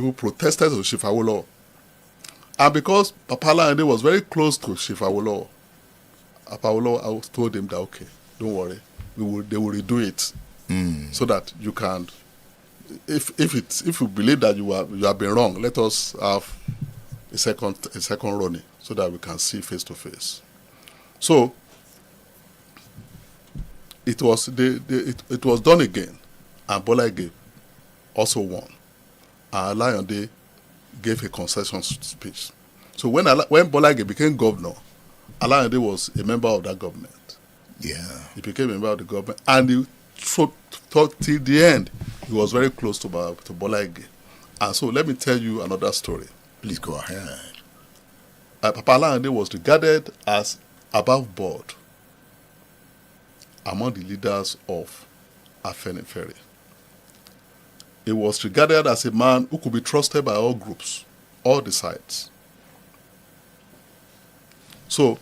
people protested to Chief Awolowo. And because Papa Alayande was very close to Chief Awolowo, Papa Awolowo told him that, okay, don't worry, they will redo it so that you can, if you believe that you have been wrong, let us have a second running so that we can see face to face. So it was it was done again, and Bola Ige also won. And Alayande gave a concession speech. So when Bola Ige became governor, Alayande was a member of that government. Yeah. He became a member of the government, and he thought till the end he was very close to Bola Ige. And so let me tell you another story. Please go ahead. Papa Alayande was regarded as above board among the leaders of Afenifere. He was regarded as a man who could be trusted by all groups, all the sides. So,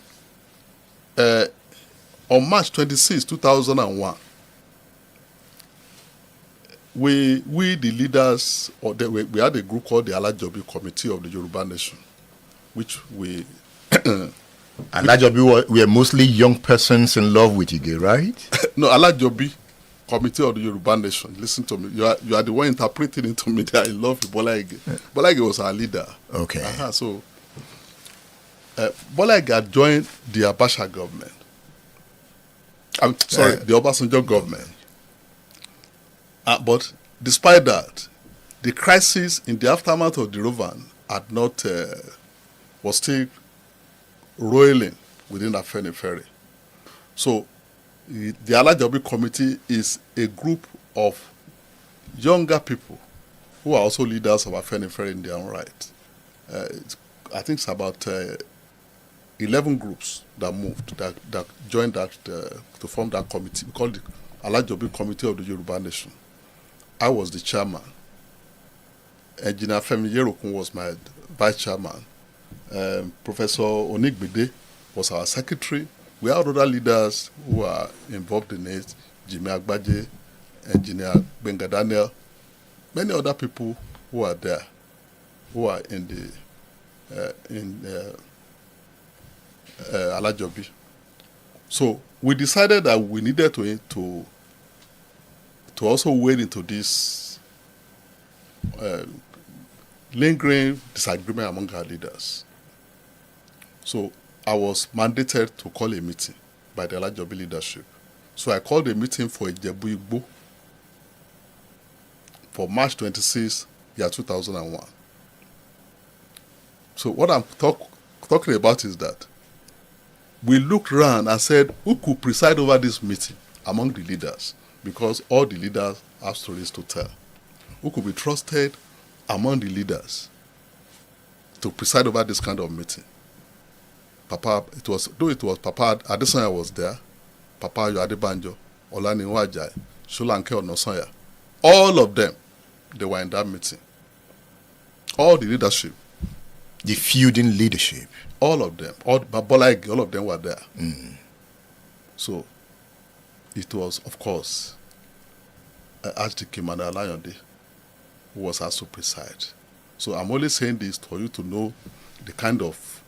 on March 26, 2001, we the leaders, we had a group called the Alajobi Committee of the Yoruba Nation, which we... Alajobi were mostly young persons in love with Ige, right? No, Alajobi Committee of the Yoruba Nation. Listen to me. You are the one interpreting it to me that I love Bola Ige. Bola Ige was our leader. Okay. So, Bola Ige had joined the Abacha government. I'm sorry, the Obasanjo government. But despite that, the crisis in the aftermath of the Rovan had not was still roiling within Afenifere. So the Alajobi Committee is a group of younger people who are also leaders of Afenifere in their own right. I think it's about 11 groups that moved, that joined that to form that committee. We call it the Alajobi Committee of the Yoruba Nation. I was the chairman. Engineer Femi Yerokun was my vice chairman. Professor Onigbede was our secretary. We had other leaders who are involved in it. Jimmy Agbaje, Engineer Benga Daniel, many other people who are there, who are in Alajobi. So we decided that we needed to also wade into this lingering disagreement among our leaders. So I was mandated to call a meeting by the Alajobi leadership. So I called a meeting for Ijebu Igbo for March 26, year 2001. So what I'm talking about is that we looked around and said, who could preside over this meeting among the leaders? Because all the leaders have stories to tell. Who could be trusted among the leaders to preside over this kind of meeting? It was Papa Adesanya was there, Papa Ayo Adebanjo, Olaniran Ajayi, Sholanke Onosanya. All of them, they were in that meeting. All the leadership. The feuding leadership. All of them. All of them were there. So, it was, of course, Archdeacon Emmanuel Alayande who was asked to preside. So I'm only saying this for you to know the kind of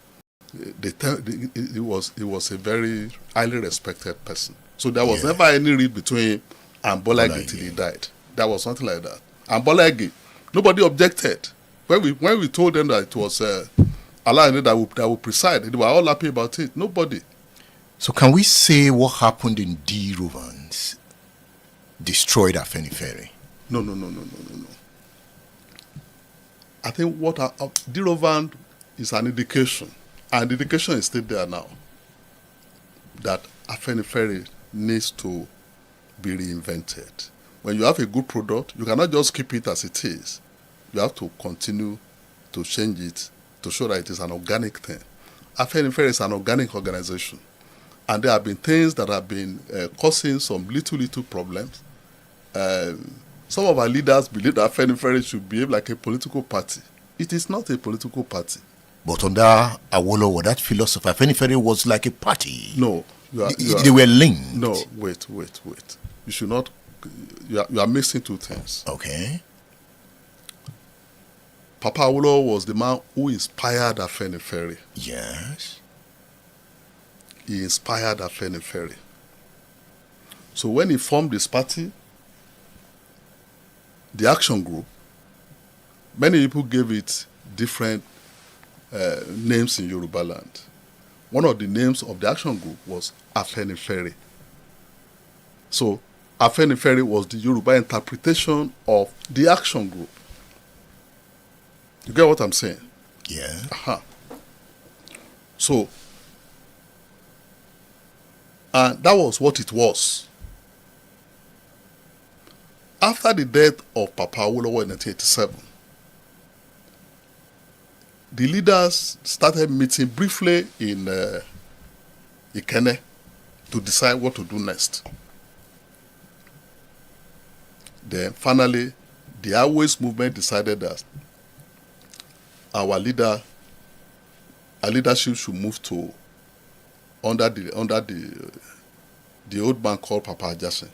he was a very highly respected person. So there was never any read between him and Bola Ige till he died. There was something like that. And Bola Ige, nobody objected. When we told them that it was Alayande that would preside, they were all happy about it. Nobody. So can we say what happened in D. Rovans destroyed Afenifere? No. I think what D. Rovan is an indication, and the indication is still there now, that Afenifere needs to be reinvented. When you have a good product, you cannot just keep it as it is. You have to continue to change it to show that it is an organic thing. Afenifere is an organic organization. And there have been things that have been causing some little problems. Some of our leaders believe that Afenifere should behave like a political party. It is not a political party. But under Awolowo, that philosophy, Afenifere was like a party. No. They were linked. No, wait. You should not... You are mixing two things. Okay. Papa Awolowo was the man who inspired Afenifere. Yes. He inspired Afenifere. So when he formed this party, the Action Group, many people gave it different names in Yoruba land. One of the names of the Action Group was Afenifere. So Afenifere was the Yoruba interpretation of the Action Group. You get what I'm saying? Yeah. Uh-huh. So, and that was what it was. After the death of Papa Awolowo in 1987, the leaders started meeting briefly in Ikenne to decide what to do next. Then finally, the Awois movement decided that our leadership should move to under the old man called Papa Ajasin.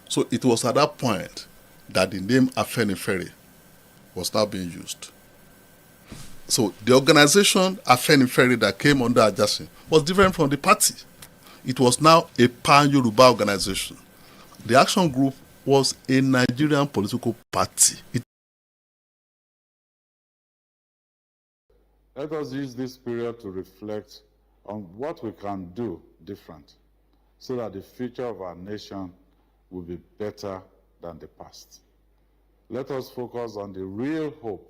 So it was at that point that the name Afenifere was now being used. So the organization Afenifere that came under Ajasin was different from the party. It was now a pan-Yoruba organization. The Action Group was a Nigerian political party. Let us use this period to reflect on what we can do different so that the future of our nation will be better than the past. Let us focus on the real hope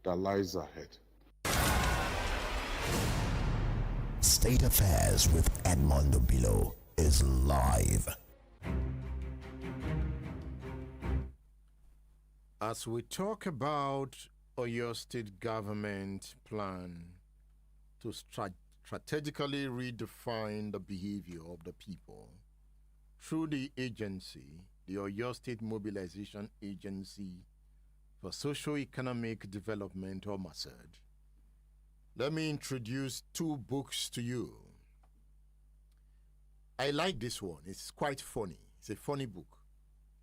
that lies ahead. State Affairs with Edmondo Bilo is live. As we talk about Oyo State government plan to strategically redefine the behavior of the people through the agency, the Oyo State Mobilization Agency for Socio-Economic Development, or MASED, let me introduce two books to you. I like this one. It's quite funny. It's a funny book,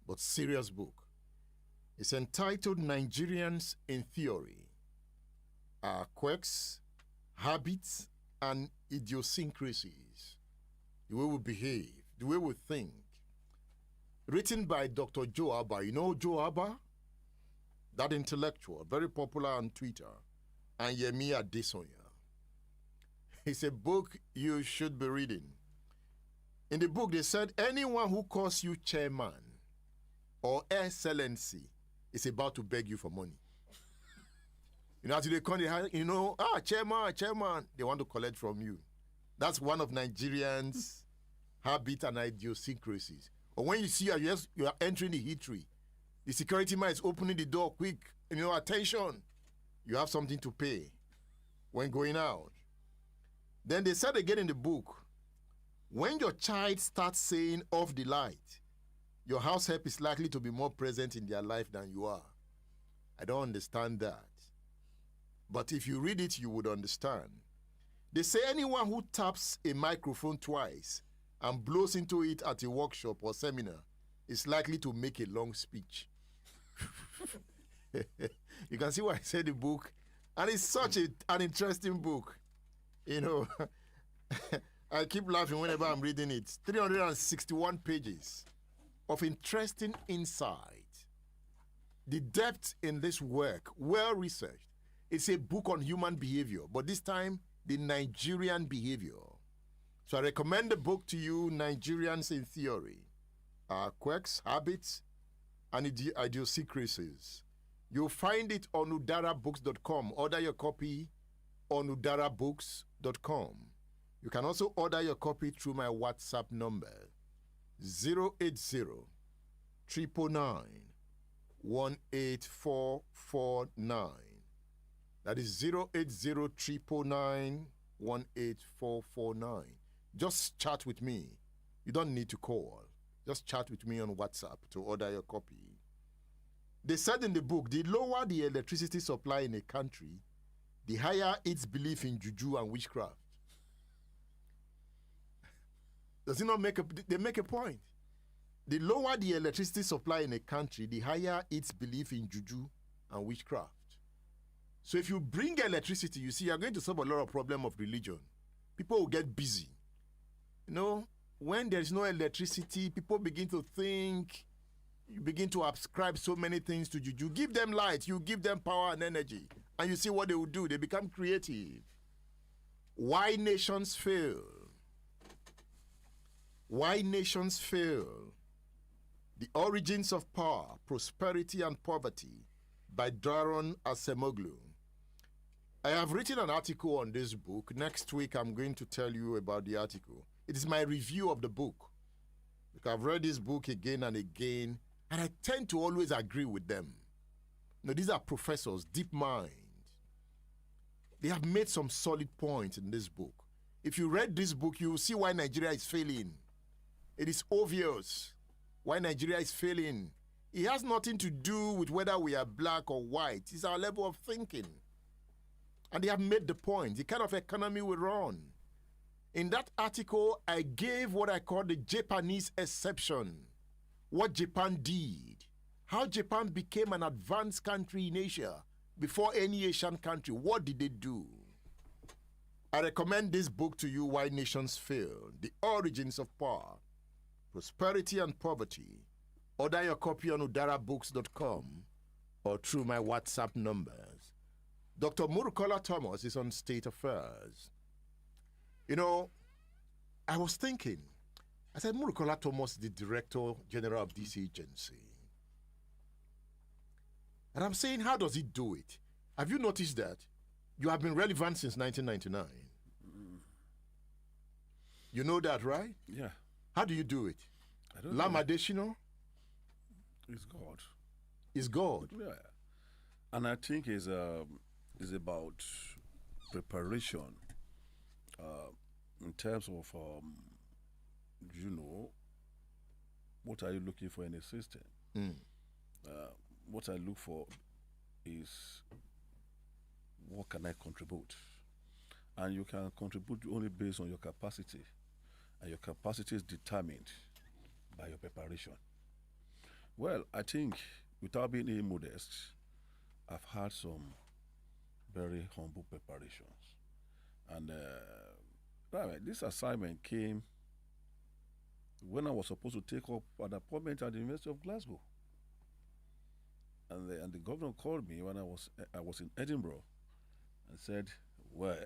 but serious book. It's entitled Nigerians in Theory, Our Quirks, Habits, and Idiosyncrasies, the way we behave, the way we think. Written by Dr. Joe Abba. You know Joe Abba? That intellectual, very popular on Twitter, and Yemi Adesonya. It's a book you should be reading. In the book, they said anyone who calls you chairman or excellency is about to beg you for money. You know, as they come, chairman, they want to collect from you. That's one of Nigerians' habits and idiosyncrasies. Or when you see you are entering the eatery, the security man is opening the door quick, attention, you have something to pay when going out. Then they said again in the book, when your child starts saying off the light, your house help is likely to be more present in their life than you are. I don't understand that. But if you read it, you would understand. They say anyone who taps a microphone twice and blows into it at a workshop or seminar is likely to make a long speech. You can see why I said the book. And it's such an interesting book. I keep laughing whenever I'm reading it. 361 pages of interesting insight. The depth in this work, well researched. It's a book on human behavior, but this time, the Nigerian behavior. So I recommend the book to you, Nigerians in Theory, Quirks, Habits, and Idiosyncrasies. You'll find it on udarabooks.com. Order your copy on udarabooks.com. You can also order your copy through my WhatsApp number, 080 999 18449. That is 080 999 18449. Just chat with me. You don't need to call. Just chat with me on WhatsApp to order your copy. They said in the book, the lower the electricity supply in a country, the higher its belief in juju and witchcraft. Does it not make they make a point? The lower the electricity supply in a country, the higher its belief in juju and witchcraft. So if you bring electricity, you see, you're going to solve a lot of problem of religion. People will get busy. You know, when there's no electricity, people begin to think, you begin to ascribe so many things to juju. Give them light, you give them power and energy, and you see what they will do. They become creative. Why nations fail? Why nations fail? The Origins of Power, Prosperity and Poverty by Daron Acemoglu. I have written an article on this book. Next week, I'm going to tell you about the article. It is my review of the book. Because I've read this book again and again, and I tend to always agree with them. Now, these are professors, deep minds. They have made some solid points in this book. If you read this book, you will see why Nigeria is failing. It is obvious why Nigeria is failing. It has nothing to do with whether we are black or white. It's our level of thinking. And they have made the point, the kind of economy we run. In that article, I gave what I call the Japanese exception. What Japan did. How Japan became an advanced country in Asia before any Asian country. What did they do? I recommend this book to you, Why Nations Fail. The Origins of Power, Prosperity and Poverty. Order your copy on udarabooks.com or through my WhatsApp numbers. Dr. Murukola Thomas is on State Affairs. You know, I was thinking, I said, Murukola Thomas, the Director General of this agency. And I'm saying, how does he do it? Have you noticed that? You have been relevant since 1999. You know that, right? Yeah. How do you do it? I don't Lam know. Adesina It's God. is God. Yeah. And I think it's about preparation in terms of, what are you looking for in a system? What I look for is what can I contribute? And you can contribute only based on your capacity. And your capacity is determined by your preparation. Well, I think, without being immodest, I've had some very humble preparations. And this assignment came when I was supposed to take up an appointment at the University of Glasgow. And the governor called me when I was in Edinburgh and said, well,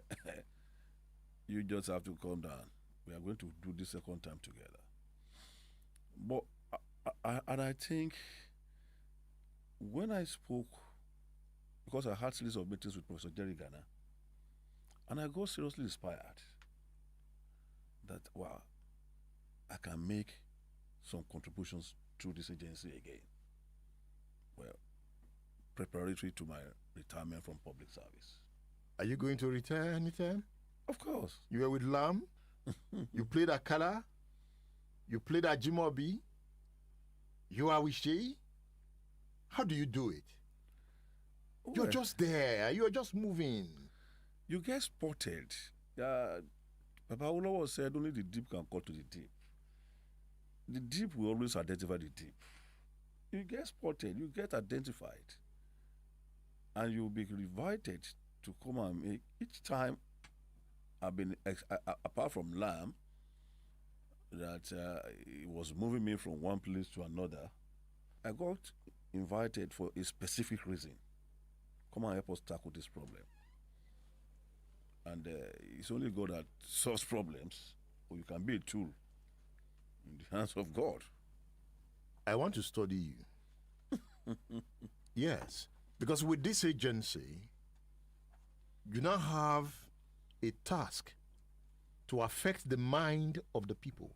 you just have to come down. We are going to do this second time together. But I think when I spoke, because I had series of meetings with Professor Jerry Ghana, and I got seriously inspired that, wow, I can make some contributions to this agency again. Well, preparatory to my retirement from public service. Are you going to retire anytime? Of course. You were with Lam. You played Akala. You played Ajimobi. You are with Shei. How do you do it? Well, You're just there. You're just moving. You get spotted. Papa Olowo said only the deep can call to the deep. The deep will always identify the deep. You get spotted, you get identified, and you'll be invited to come and make. Each time I've been, apart from Lam, that it was moving me from one place to another, I got invited for a specific reason. Come and help us tackle this problem. And it's only God that solves problems, or you can be a tool in the hands of God. I want to study you. Yes, because with this agency, you now have a task to affect the mind of the people.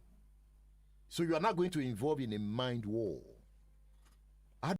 So you are not going to involve in a mind war.